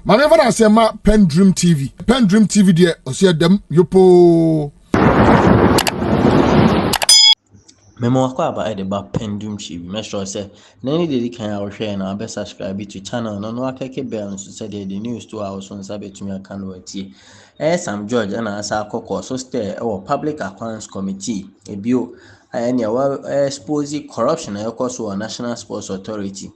Manever I say ma PENDREAM TV. PENDREAM TV there, I see them yopo. Memo akwa aba ede ba PENDREAM TV. Make sure say na any day kan ya share na be subscribe to channel no akeke bell so say the news to our so nsa betumi aka no ati. Sam George na asa akoko so stay e Public Accounts Committee ebio ene wa expose corruption e so on National Sports Authority.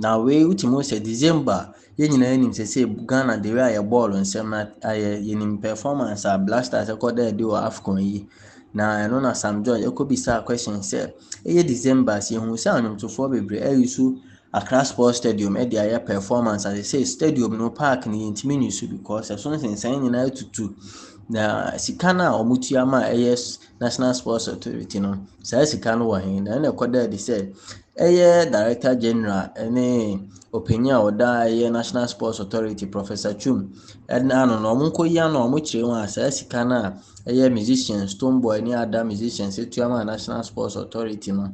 Now we ultimo say December ye nyina nim say Ghana the way aye ball nsem na aye yenim performance a Blasters e ko there dey AFCON yi. Na eno na Sam George ekobisa question say eye December si hu say anwomtofo bebre ayusu Accra Sports Stadium e dey aye performance as they say stadium no park ni ntimi nyusu because so nsensan nyina tutu na sika na omutua ma eye National Sports Authority no say sika no wa hin na ekoda dey say eye Director General ene opinion oda eye National Sports Authority Professor Chum na no omunkoyi na omukire won say sika na eye musicians Stoneboy ni other musicians etuama National Sports Authority no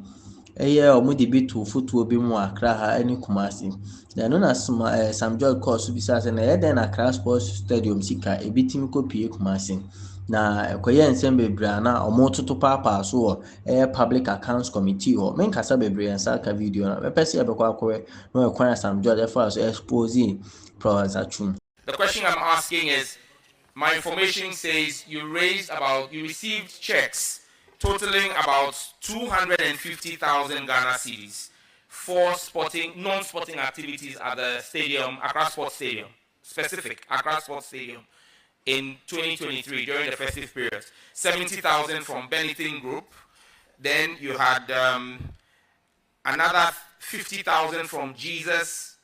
eye omudi bitu football bi mu Accra ha ani Kumasi na no na Sam George course bi say na eye den Accra Sports Stadium sika ebitimi kopie Kumasi na ekoye nsem bebre na omototo papa so eye Public Accounts Committee ho men kasa bebre ensa ka video na pese ebekwa akwe no ekwan Sam George for us expose Professor Chum. The question I'm asking is, my information says you received checks totaling about 250,000 Ghana cedis for non-sporting activities at the stadium, Accra Sports Stadium, specific Accra Sports Stadium in 2023 during the festive period. 70,000 from Benetton Group. Then you had another 50,000 from Jesus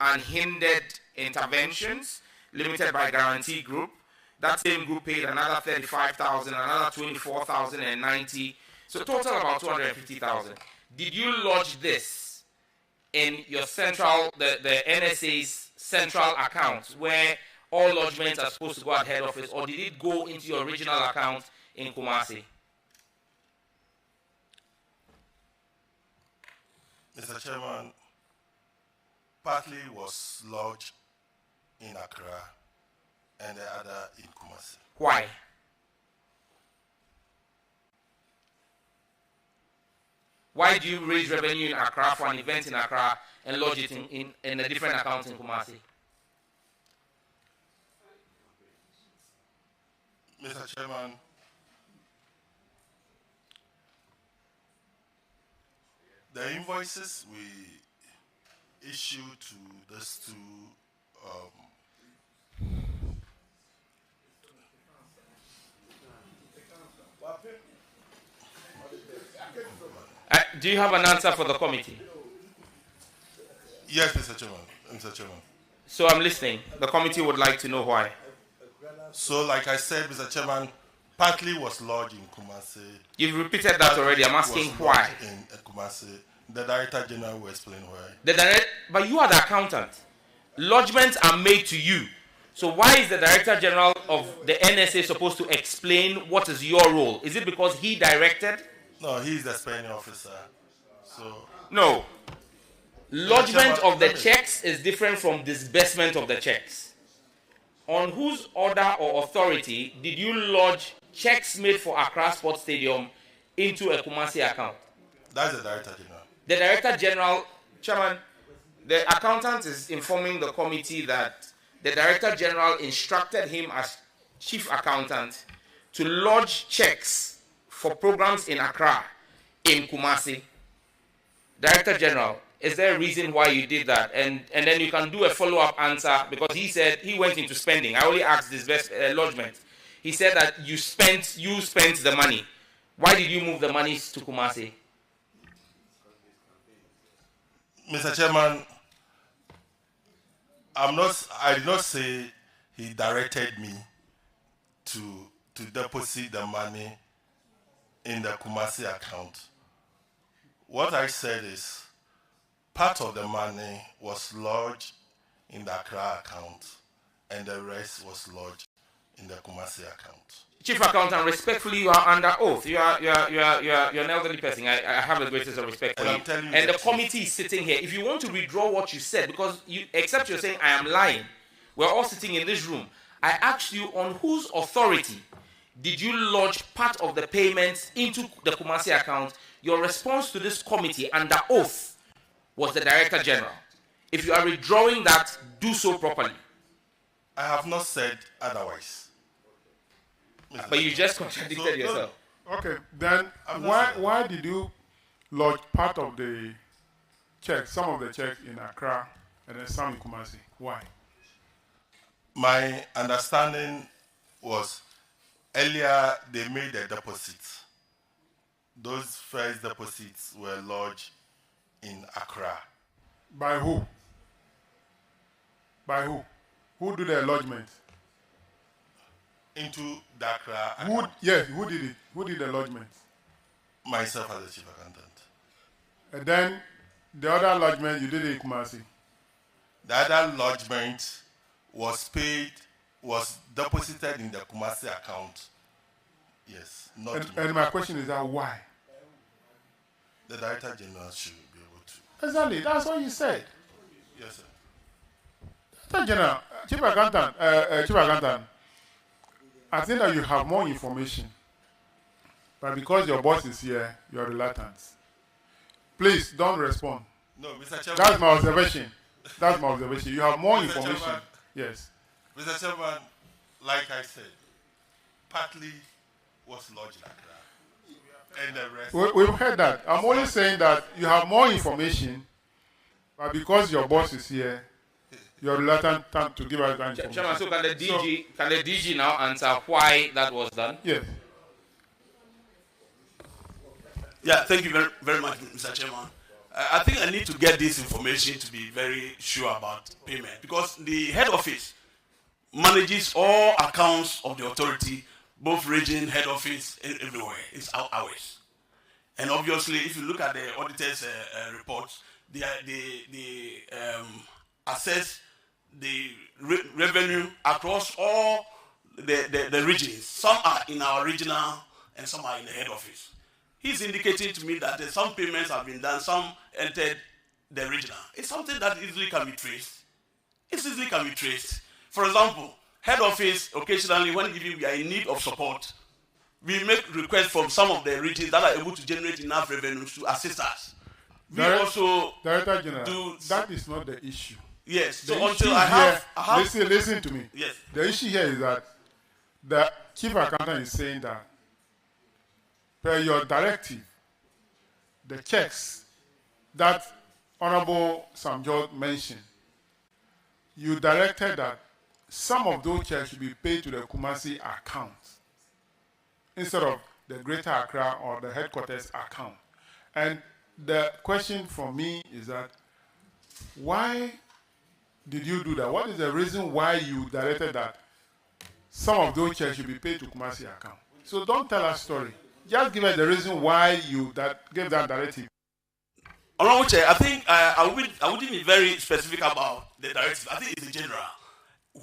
Unhindered Interventions, limited by Guarantee Group. That same group paid another 35,000, another 24,090. So total about 250,000. Did you lodge this in your the NSA's central account where all lodgements are supposed to go at head office, or did it go into your original account in Kumasi? Mr. Chairman, partly was lodged in Accra and the other in Kumasi. Why? Why do you raise revenue in Accra for an event in Accra and lodge it in a different account in Kumasi? Mr. Chairman, the invoices we issued to these two do you have an answer for the committee? Yes, Mr. Chairman. Mr. Chairman. So I'm listening. The committee would like to know why. So, like I said, Mr. Chairman, partly was lodged in Kumasi. You've repeated that already. I'm asking why. In Kumasi, the Director General will explain why. But you are the accountant. Lodgements are made to you. So why is the Director General of the NSA supposed to explain what is your role? Is it because he directed? No, he's the spending officer. So no. Lodgement of the checks is different from disbursement of the checks. On whose order or authority did you lodge checks made for Accra Sports Stadium into a Kumasi account? That's the Director General. The Director General, Chairman, the accountant is informing the committee that the Director General instructed him as Chief Accountant to lodge checks for programs in Accra in Kumasi. Director General, is there a reason why you did that? And then you can do a follow-up answer, because he said he went into spending. I only asked this best lodgement. He said that you spent the money. Why did you move the money to Kumasi? Mr. Chairman, I did not say he directed me to deposit the money in the Kumasi account. What I said is part of the money was lodged in the Accra account and the rest was lodged in the Kumasi account. Chief Accountant, respectfully, you are under oath. You're an elderly person. I have the greatest of respect for And you. I'm telling you And the the committee is sitting here. If you want to withdraw what you said, because you, except you're saying I am lying, we're all sitting in this room. I asked you on whose authority did you lodge part of the payments into the Kumasi account? Your response to this committee under oath was the Director General. If you are withdrawing that, do so properly. I have not said otherwise. But you just contradicted yourself. Okay, then why did you lodge part of the checks, some of the checks in Accra and then some in Kumasi? Why? My understanding was earlier they made a deposit. Those first deposits were lodged in Accra. By who? By who? Who did the lodgement? Into the Accra Who? account. Yes, who did it? Who did the lodgement? Myself as the chief accountant. And then the other lodgement you did it in Kumasi. The other lodgement was paid, was deposited in the Kumasi account. Yes, not And, me. and my question is that why? The Director General should be able to. Exactly, that's what you said. Yes, sir. Director General, Chief Accountant, I think that you have more information. But because your boss is here, you are reluctant. Please don't respond. No, Mr. Chairman. That's my observation. That's my observation. You have more Mr. information. Chairman. Yes. Mr. Chairman, like I said, partly was lodged in Accra. And the rest. We've heard that. I'm only saying that you have more information, but because your boss is here, you're reluctant to give us that information. Chairman, so can the DG now answer why that was done? Yes. Yeah, thank you very, very much, Mr. Chairman. I think I need to get this information to be very sure about payment because the head office manages all accounts of the authority, both region, head office, and everywhere. It's ours. And obviously, if you look at the auditor's reports, they assess the revenue across all the regions. Some are in our regional and some are in the head office. He's indicating to me that some payments have been done, some entered the regional. It's something that easily can be traced. It easily can be traced. For example, head office, occasionally when we are in need of support, we make requests from some of the regions that are able to generate enough revenues to assist us. We also Director General, do that is not the issue. yes. The So until issue I have listen to me. yes. The issue here is that the chief accountant is saying that per your directive, the checks that Honorable Sam George mentioned, you directed that some of those checks should be paid to the Kumasi account instead of the Greater Accra or the headquarters account. And the question for me is that why did you do that? What is the reason why you directed that some of those checks should be paid to Kumasi account? So don't tell us story. Just give us the reason why you gave that directive. Honorable Chair, I think I wouldn't be very specific about the directive. I think it's in general.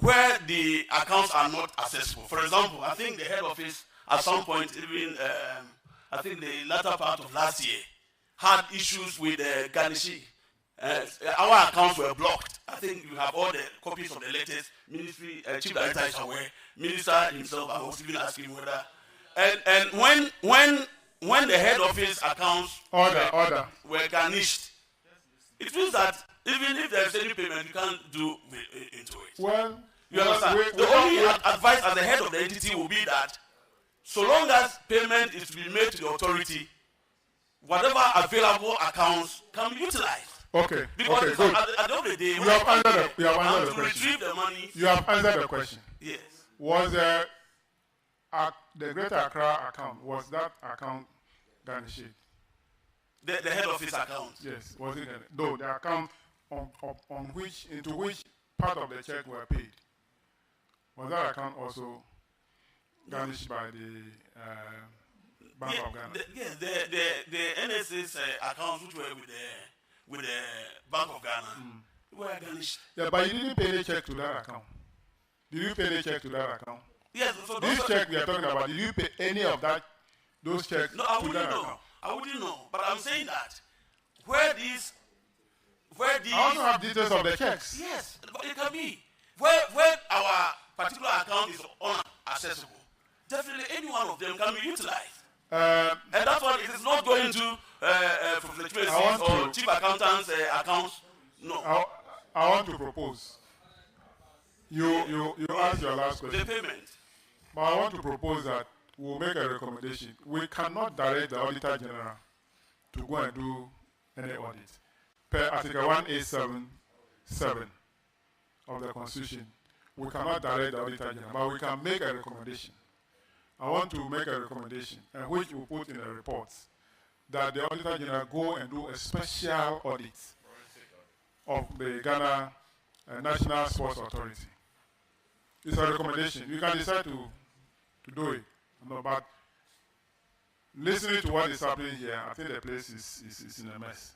Where the accounts are not accessible. For example, I think the head office at some point, even I think the latter part of last year, had issues with Ganishi. Our accounts were blocked. I think you have all the copies of the letters. Ministry Chief Director is aware. Minister himself, I was even asking whether. And when the head office accounts were garnished, it means that even if there's any payment, you can't do into it. Well, You understand? The only advice as the head of the entity will be that so long as payment is to be made to the authority, whatever available accounts can be utilized. Okay. Because Okay. Good. at the end of the day, You have answered the to question. retrieve the money. You have answered the question. Yes. Was the Greater Accra account, was that account garnished? The head office account. Yes. Was it? Though the account into which part of the check were paid, was that account also garnished by the Bank of Ghana? The NSA's accounts which were with the Bank of Ghana were garnished. Yeah, but you didn't pay any check to that account. Did you pay any check to that account? Yes, so This check we are talking about, did you pay any of those checks no, I to wouldn't that know. account? I wouldn't know. But I'm saying that where these I also have details of the checks. yes, it can be where our particular account is unaccessible. Definitely, any one of them can be utilized. And that's why it is not going to fluctuations or chief accountants' accounts. No. I want to propose. You asked your last The question. payment. But I want to propose that we'll make a recommendation. We cannot direct the Auditor General to go and do any audit. Per Article 1A77 of the Constitution, we cannot direct the Auditor General, but we can make a recommendation. I want to make a recommendation, which we put in the reports, that the Auditor General go and do a special audit of the Ghana National Sports Authority. It's a recommendation. You can decide to do it. No, but listening to what is happening here, I think the place is in a mess.